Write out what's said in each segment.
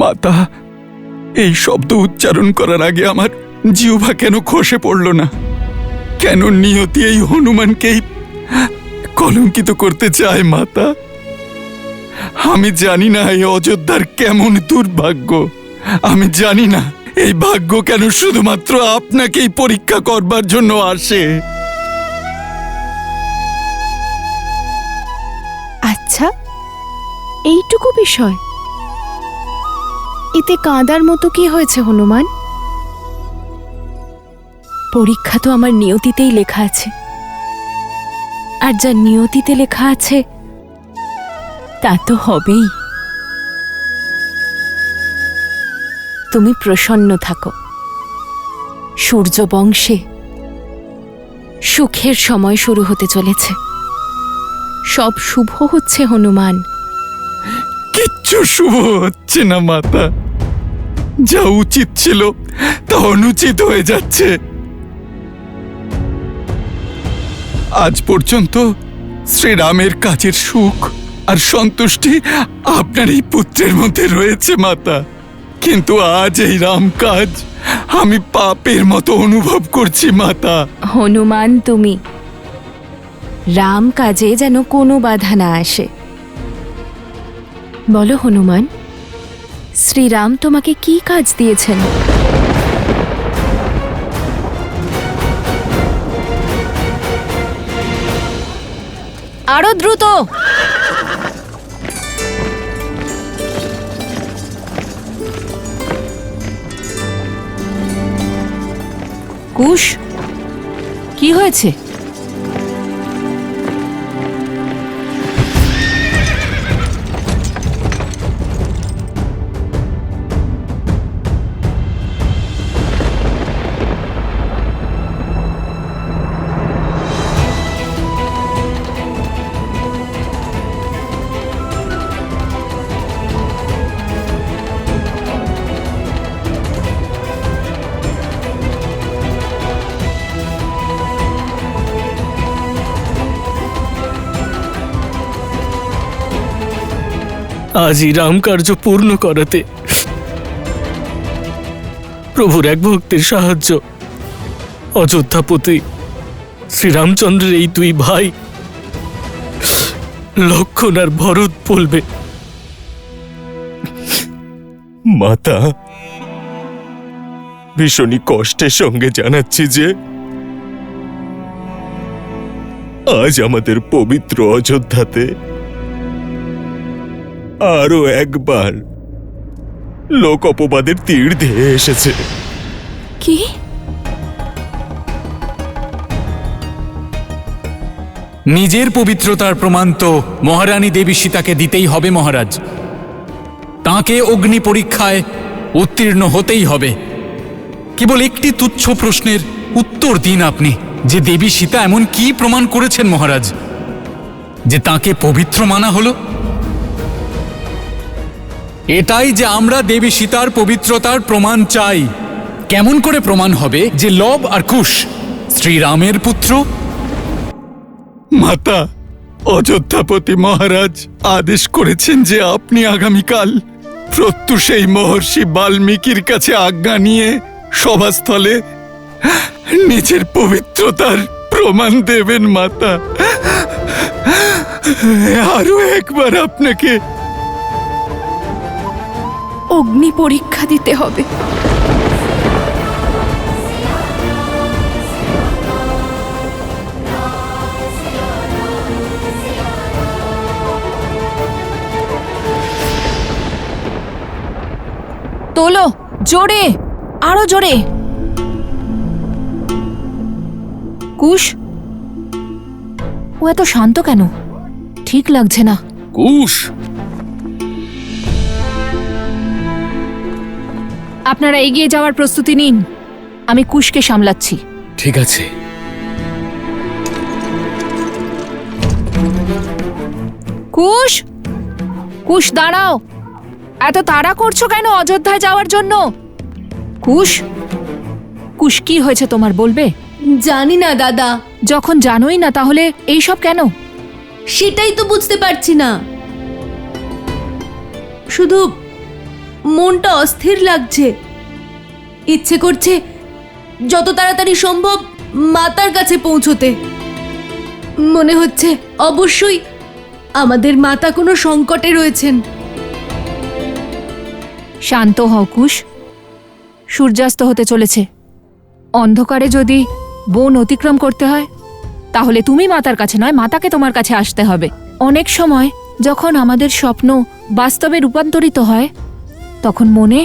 মাতা, এই শব্দ উচ্চারণ করার আগে আমার জিহ্বা কেন খসে পড়ল না? কেন নিয়তি এই হনুমানকেই কলঙ্কিত করতে চায় মাতা? আমি জানি না এই অযোধ্যার কেমন দুর্ভাগ্য। আমি জানি না এই ভাগ্য কেন শুধুমাত্র আপনাকেই পরীক্ষা করবার জন্য আসে। আচ্ছা, এইটুকু বিষয়, এতে কাঁদার মতো কি হয়েছে হনুমান? পরীক্ষা তো আমার নিয়তিতেই লেখা আছে, আর যা নিয়তিতে লেখা আছে তা তো হবেই। তুমি প্রসন্ন থাকো। সূর্য বংশে সুখের সময় শুরু হতে চলেছে। সব শুভ হচ্ছে হনুমান। কিচ্ছু শুভ হচ্ছে না মাতা। যা উচিত ছিল তা অনুচিত হয়ে যাচ্ছে। আজ পর্যন্ত শ্রীরামের কাজের সুখ আর সন্তুষ্টি আপনার এই পুত্রের মধ্যে রয়েছে মাতা, কিন্তু আজ এই রাম কাজ আমি পাপের মতো অনুভব করছি মাতা। হনুমান, তুমি রাম কাজে যেন কোনো বাধা না আসে। বলো হনুমান, শ্রীরাম তোমাকে কি কাজ দিয়েছেন? আরো দ্রুত। কুশ, কি হয়েছে? আজই রামকার্য পূর্ণ করাতে প্রভুর এক ভক্তের সাহায্য। অযোধ্যাপতি শ্রীরামচন্দ্রের এই দুই ভাই লক্ষণ আর ভরত বলবে। মাতা, ভীষণই কষ্টের সঙ্গে জানাচ্ছি যে আজ আমাদের পবিত্র অযোধ্যাতে আরো একবার লোক অপবাদের তীর ধেয়ে এসেছে। কি? নিজের পবিত্রতার প্রমাণ তো মহারানী দেবী সীতাকে দিতেই হবে মহারাজ। তাঁকে অগ্নি পরীক্ষায় উত্তীর্ণ হতেই হবে। কেবল একটি তুচ্ছ প্রশ্নের উত্তর দিন আপনি, যে দেবী সীতা এমন কি প্রমাণ করেছেন মহারাজ যে তাঁকে পবিত্র মানা হলো? এটাই যে আমরা দেবী সীতার পবিত্রতার প্রমাণ চাই। কেমন করে প্রমাণ হবে যে লব আর কুশ শ্রীরামের পুত্র? মাতা, অযোধ্যাপতি মহারাজ আদেশ করেছেন যে আপনি আগামীকাল প্রত্যুষ এই মহর্ষি বাল্মীকির কাছে আজ্ঞা নিয়ে সভাস্থলে নিজের পবিত্রতার প্রমাণ দেবেন মাতা। আরো একবার আপনাকে অগ্নি পরীক্ষা দিতে হবে। তোলো, জোরে, আরো জোরে। কুশ, ও এত শান্ত কেন? ঠিক লাগছে না। কুশ, আপনারা এগিয়ে যাওয়ার প্রস্তুতি নিন, আমি কুশকে সামলাচ্ছি। ঠিক আছে। কুশ, কুশ দাঁড়াও। এত তাড়া করছো কেন অযোধ্যায় যাওয়ার জন্য? কুশ, কুশ কি হয়েছে তোমার, বলবে? জানি না দাদা। যখন জানোই না তাহলে এইসব কেন? সেটাই তো বুঝতে পারছি না। শুধু মনটা অস্থির লাগছে। ইচ্ছে করছে যত তাড়াতাড়ি সম্ভব মাতার কাছে পৌঁছতে। মনে হচ্ছে অবশ্যই আমাদের মাতা কোনো সংকটে রয়েছেন। শান্ত হও কুশ, সূর্যাস্ত হতে চলেছে। অন্ধকারে যদি বন অতিক্রম করতে হয় তাহলে তুমি মাতার কাছে নয়, মাতাকে তোমার কাছে আসতে হবে। অনেক সময় যখন আমাদের স্বপ্ন বাস্তবে রূপান্তরিত হয় তখন মনে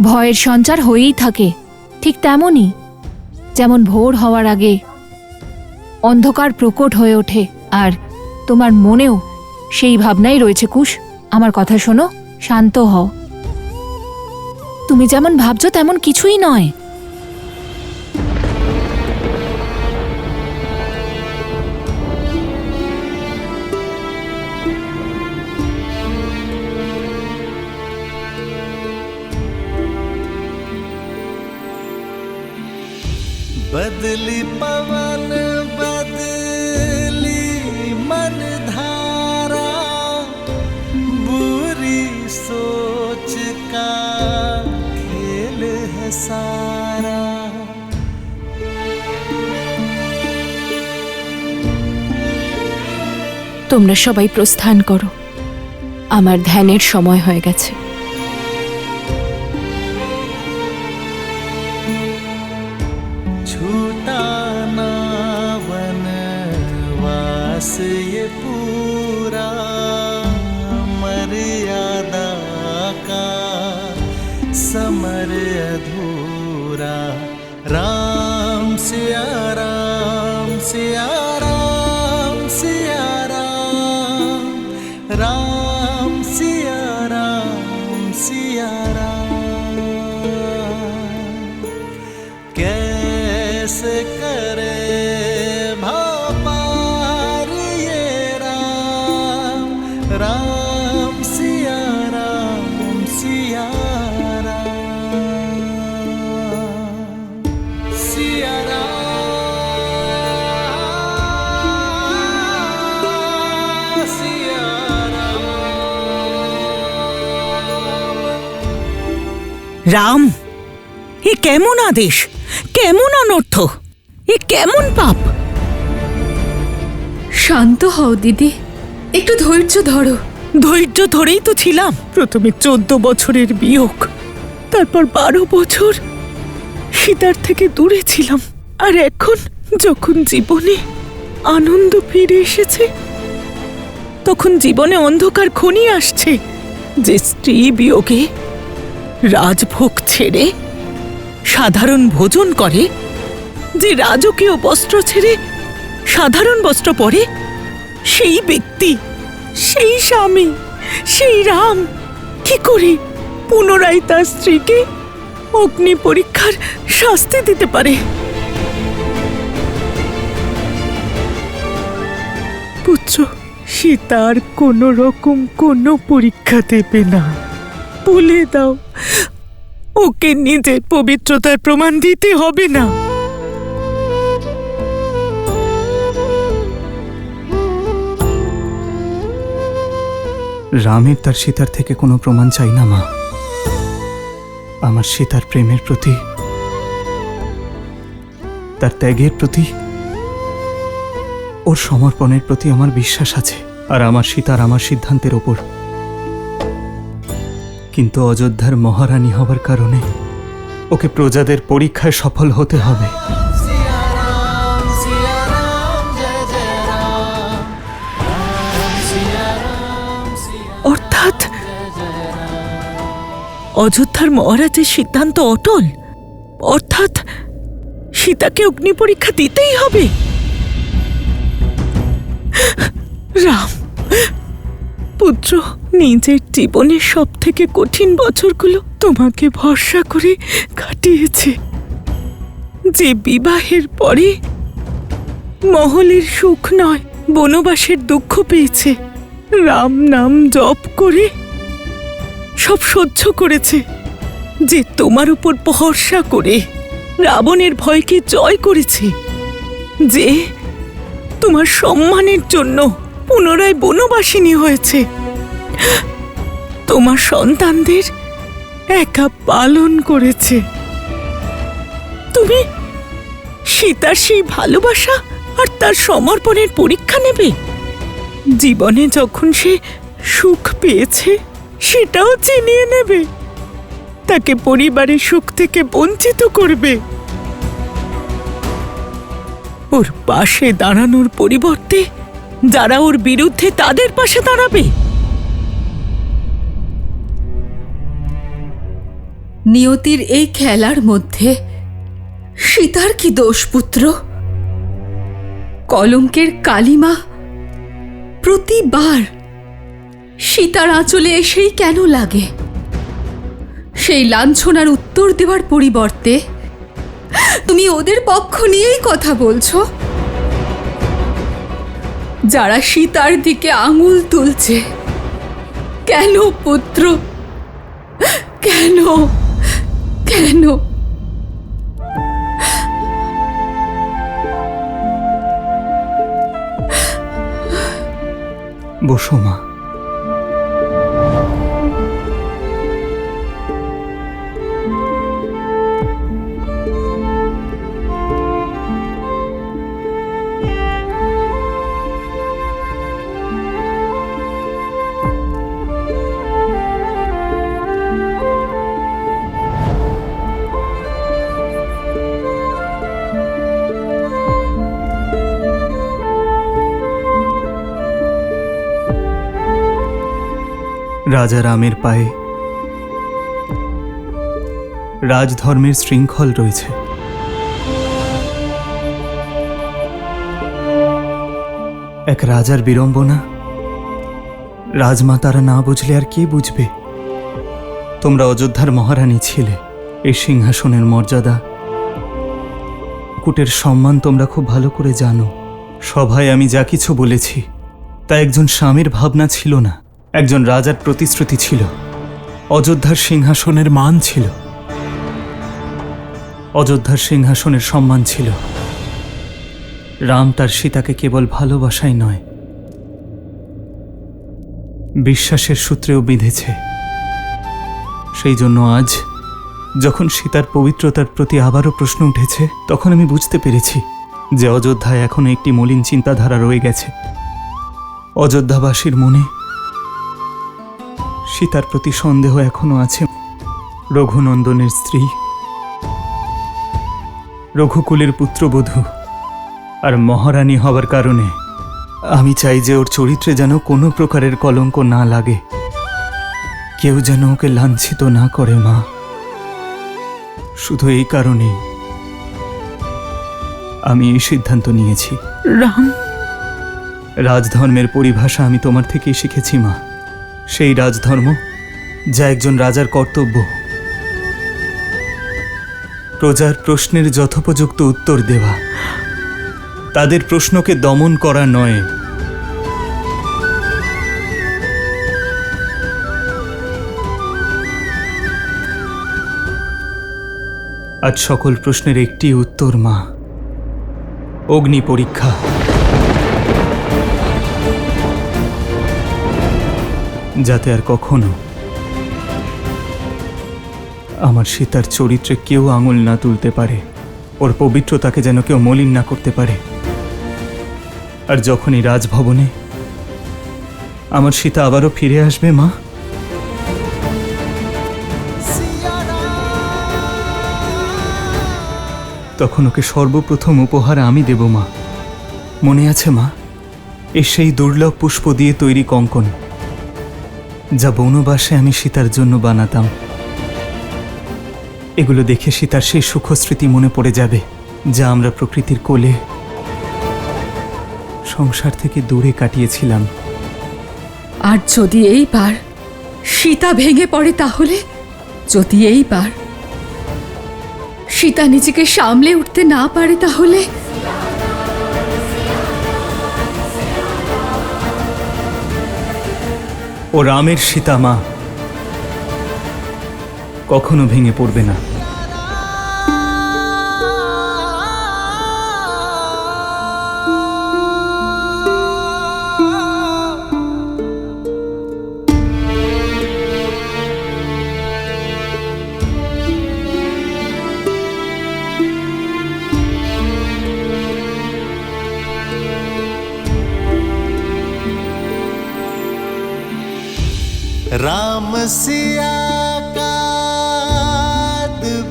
ভয়ের সঞ্চার হয়েই থাকে। ঠিক তেমনই যেমন ভোর হওয়ার আগে অন্ধকার প্রকট হয়ে ওঠে, আর তোমার মনেও সেই ভাবনাই রয়েছে কুশ। আমার কথা শোনো, শান্ত হও। তুমি যেমন ভাবছো তেমন কিছুই নয়। बदली पवन बदली मन धारा, बुरी सोच का खेल है सारा। তোমরা সবাই প্রস্থান করো, আমার ধ্যানের সময় হয়ে গেছে। छूटा ना वनवास ये पूरा, मर्यादा का समर अधूरा। राम सिया राम सिया राम सिया राम, राम सिया राम सिया राम। कैसे करे भापार ये राम, राम सिया राम सिया राम, सिया राम सिया राम। রাম, এ কেমন আদেশ, কেমন অনর্থ, এ কেমন পাপ! শান্ত হও দিদি, একটু ধৈর্য ধরো। ধৈর্য ধরেই তো ছিলাম। প্রথমে 14 বছরের বিয়োগ, তারপর 12 বছর সীতার থেকে দূরে ছিলাম, আর এখন যখন জীবনে আনন্দ ফিরে এসেছে তখন জীবনে অন্ধকার ঘনিয়ে আসছে। যে স্ত্রী বিয়োগে রাজভোগ ছেড়ে সাধারণ ভোজন করে, যে রাজকীয় বস্ত্র ছেড়ে সাধারণ বস্ত্র পরে, সেই ব্যক্তি, সেই স্বামী, সেই রাম কি করে পুনরায় তার স্ত্রীকে অগ্নি পরীক্ষার শাস্তি দিতে পারে? পুত্র, সীতার কোনো রকম কোনো পরীক্ষা দেবে না, বলে দাও। ওকে নিজের পবিত্রতার প্রমাণ দিতে হবে না। রামের তার সীতার থেকে কোনো প্রমাণ চাই না মা। আমার সীতার প্রেমের প্রতি, তার ত্যাগের প্রতি, ওর সমর্পণের প্রতি আমার বিশ্বাস আছে, আর আমার সীতার আমার সিদ্ধান্তের ওপর। কিন্তু অযোধ্যার মহারানী হবার কারণে ওকে প্রজাদের পরীক্ষায় সফল হতে হবে। অর্থাৎ অযোধ্যার মহারাজের সিদ্ধান্ত অটল, অর্থাৎ সীতাকে অগ্নি পরীক্ষা দিতেই হবে। রাম পুত্র, নিজের জীবনের সব থেকে কঠিন বছরগুলো তোমাকে ভরসা করে কাটিয়েছে। যে বিবাহের পরে মহলের সুখ নয় বনবাসের দুঃখ পেয়েছে, রাম নাম জপ করে সব সহ্য করেছে। যে তোমার উপর ভরসা করে রাবণের ভয়কে জয় করেছে, যে তোমার সম্মানের জন্য পুনরায় বনবাসিনী হয়েছে, তোমার সন্তানদের একা পালন করেছে। তুমি সীতার সেই ভালোবাসা আর তার সমর্পণের পরীক্ষা নেবে? জীবনে যখন সে সুখ পেয়েছে সেটাও চিনিয়ে নেবে, তাকে পরিবারের সুখ থেকে বঞ্চিত করবে? ওর পাশে দাঁড়ানোর পরিবর্তে যারা ওর বিরুদ্ধে তাদের পাশে দাঁড়াবে। নিয়তির এই খেলার মধ্যে সীতার কি দোষ পুত্র? কলঙ্কের কালিমা প্রতিবার সীতার আঁচলে এসেই কেন লাগে? সেই লাঞ্ছনার উত্তর দেওয়ার পরিবর্তে তুমি ওদের পক্ষ নিয়েই কথা বলছো, যারা সীতার দিকে আঙুল তুলছে। কেন পুত্র, কেন কেন? বসো মা। রাজা রামের পায়ে রাজধর্মের শৃঙ্খল রয়েছে। এক রাজার বিড়ম্বনা রাজমাতারা না বুঝলে আর কে বুঝবে? তোমরা অযোধ্যার মহারানী ছিলে। এই সিংহাসনের মর্যাদা, কুটের সম্মান তোমরা খুব ভালো করে জানো। সভায় আমি যা কিছু বলেছি তা একজন স্বামীর ভাবনা ছিল না, একজন রাজার প্রতিশ্রুতি ছিল। অযোধ্যার সিংহাসনের মান ছিল, অযোধ্যার সিংহাসনের সম্মান ছিল। রাম তার সীতাকে কেবল ভালোবাসাই নয়, বিশ্বাসের সূত্রেও বিঁধেছে। সেই জন্য আজ যখন সীতার পবিত্রতার প্রতি আবারও প্রশ্ন উঠেছে, তখন আমি বুঝতে পেরেছি যে অযোধ্যায় এখনো একটি মলিন চিন্তাধারা রয়ে গেছে। অযোধ্যাবাসীর মনে সীতার প্রতি সন্দেহ এখনো আছে। রঘুনন্দনের স্ত্রী, রঘুকুলের পুত্রবধূ আর মহারানী হবার কারণে আমি চাই যে ওর চরিত্রে যেন কোনো প্রকারের কলঙ্ক না লাগে, কেউ যেন ওকে লাঞ্ছিত না করে। মা, শুধু এই কারণেই আমি এই সিদ্ধান্ত নিয়েছি। রাম, রাজধর্মের পরিভাষা আমি তোমার থেকেই শিখেছি মা। সেই রাজধর্ম যা একজন রাজার কর্তব্য, প্রজার প্রশ্নের যথোপযুক্ত উত্তর দেওয়া, তাদের প্রশ্নকে দমন করা নয়। আজ সকল প্রশ্নের একটি উত্তর মা, অগ্নি পরীক্ষা। যাতে আর কখনো আমার সীতার চরিত্রে কেউ আঙুল না তুলতে পারে, ওর পবিত্রতাকে যেন কেউ মলিন না করতে পারে। আর যখনই রাজভবনে আমার সীতা আবারও ফিরে আসবে মা, তখন ওকে সর্বপ্রথম উপহার আমি দেব মা। মনে আছে মা, এই সেই দুর্লভ পুষ্প দিয়ে তৈরি কঙ্কন, যা বনবাসে আমি সীতার জন্য বানাতাম। এগুলো দেখে সীতার সেই সুখস্মৃতি মনে পড়ে যাবে, যা আমরা প্রকৃতির কোলে সংসার থেকে দূরে কাটিয়েছিলাম। আর যদি এইবার সীতা ভেঙে পড়ে, তাহলে যদি এইবার সীতা নিজেকে সামলে উঠতে না পারে, তাহলে ও রামের সীতা মা কখনো ভেঙে পড়বে না। सिया का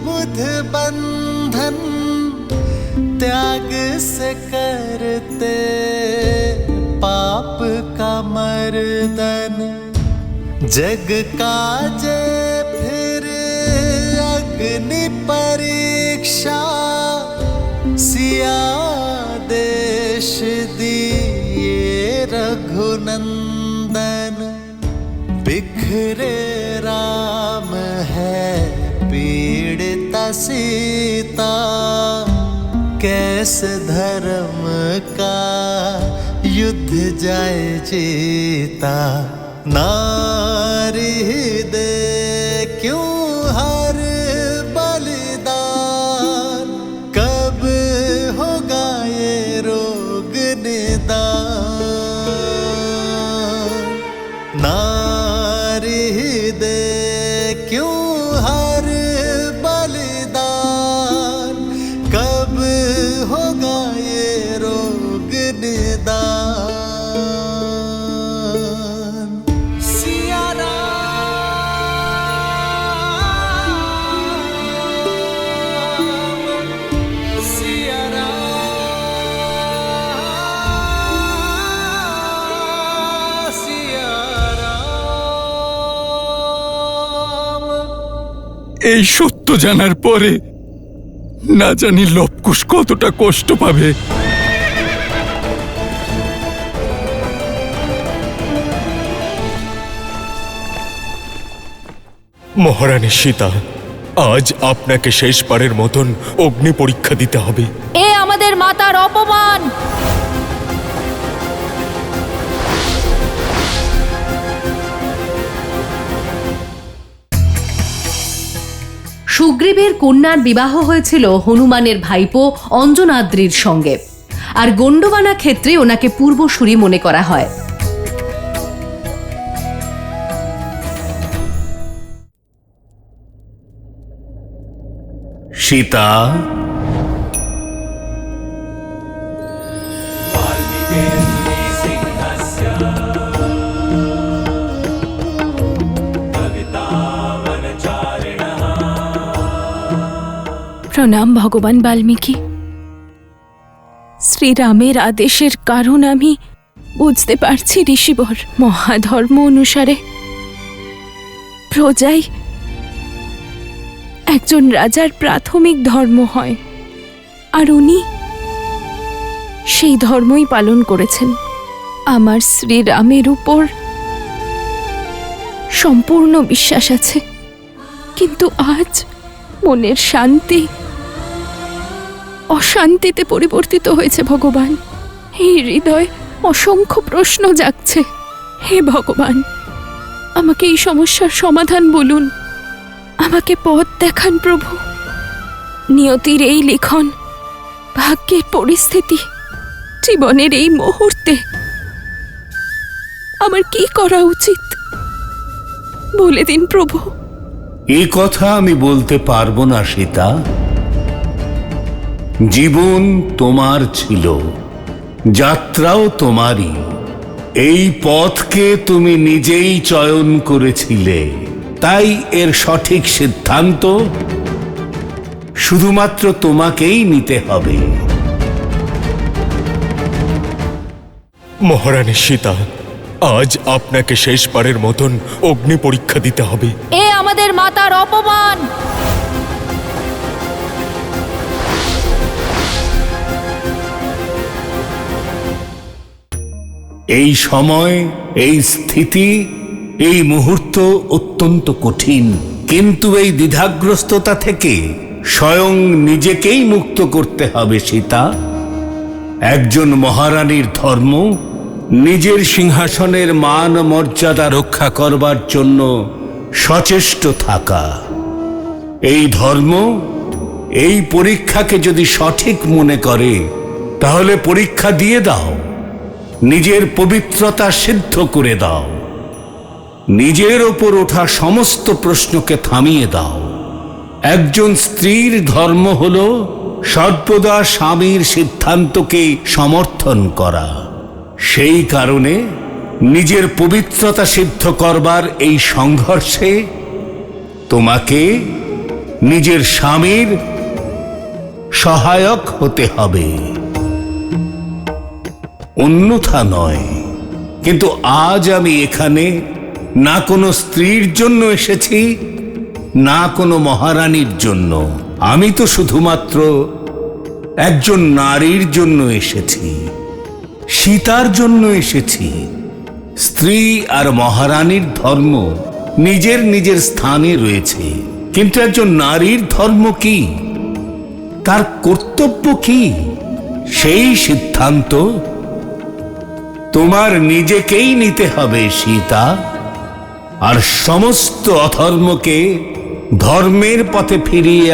बुध बंधन त्याग से करते पाप का मर्दन जग का जे फिर अग्नि परीक्षा सिया देश दिए रघुनंदन बिखरे राम है पीड़िता सीता कैसे धर्म का युद्ध जाए जीता नारी दे क्यों हर बलिदान कब होगा ये रोग निदान नारी दे क्यों हर बलिदान कब होगा ये रोग निदान सिया राम सिया राम सिया राम এই সত্য জানার পরে না জানি লবকুশ কতটা কষ্ট পাবে। মহারানী সীতা, আজ আপনাকে শেষবারের মতন অগ্নি পরীক্ষা দিতে হবে। এ আমাদের মাতার অপমান। সুগ্রীবের কন্যার বিবাহ হয়েছিল হনুমানের ভাইপো অঞ্জনাদ্রির সঙ্গে, আর গণ্ডবানা ক্ষেত্রে ওনাকে পূর্বসূরি মনে করা হয়। সীতা, প্রণাম ভগবান বাল্মীকি। শ্রীরামের আদেশের কারণ আমি বুঝতে পারছি ঋষিবর। মহাধর্ম অনুসারে প্রজাই একজন রাজার প্রাথমিক ধর্ম হয়, আর উনি সেই ধর্মই পালন করেছেন। আমার শ্রীরামের উপর সম্পূর্ণ বিশ্বাস আছে, কিন্তু আজ মনের শান্তি অশান্তিতে পরিবর্তিত হয়েছে ভগবান। এই হৃদয় অসংখ্য প্রশ্ন জাগছে। হে ভগবান, আমাকে এই সমস্যার সমাধান বলুন, আমাকে পথ দেখান প্রভু। নিয়তির এই লিখন, ভাগ্যের পরিস্থিতি, জীবনের এই মুহূর্তে আমার কি করা উচিত বলে দিন প্রভু। এই কথা আমি বলতে পারবো না সীতা। জীবন তোমার ছিল, যাত্রাও তোমারই। এই পথকে তুমি নিজেই চয়ন করেছিলে, তাই এর সঠিক সিদ্ধান্ত শুধুমাত্র তোমাকেই নিতে হবে। মহারানী সীতা, আজ আপনাকে শেষবারের মতন অগ্নি পরীক্ষা দিতে হবে। এ আমাদের মাতার অপমান। এই সময়, এই স্থিতি, এই মুহূর্ত অত্যন্ত কঠিন, কিন্তু এই দ্বিধাগ্রস্ততা থেকে স্বয়ং নিজেকেই মুক্ত করতে হবে সীতা। একজন মহারানীর ধর্ম নিজের সিংহাসনের মান মর্যাদা রক্ষা করবার জন্য সচেষ্ট থাকা। এই ধর্ম এই পরীক্ষাকে যদি সঠিক মনে করে, তাহলে পরীক্ষা দিয়ে দাও, নিজের পবিত্রতা সিদ্ধ করে দাও, নিজের ওপর ওঠা সমস্ত প্রশ্নকে থামিয়ে দাও। একজন স্ত্রীর ধর্ম হল সর্বদা স্বামীর সিদ্ধান্তকে সমর্থন করা। সেই কারণে নিজের পবিত্রতা সিদ্ধ করবার এই সংঘর্ষে তোমাকে নিজের স্বামীর সহায়ক হতে হবে, অন্যথা নয়। কিন্তু আজ আমি এখানে না কোনো স্ত্রীর জন্য এসেছি, না কোনো মহারানীর জন্য। আমি তো শুধুমাত্র একজন নারীর জন্য এসেছি, সীতার জন্য এসেছি। স্ত্রী আর মহারানীর ধর্ম নিজের নিজের স্থানে রয়েছে, কিন্তু একজন নারীর ধর্ম কি, তার কর্তব্য কি, সেই সিদ্ধান্ত তোমার নিজেকেই নিতে হবে সীতা। আর সমস্ত অধর্মকে ধর্মের পথে ফিরিয়ে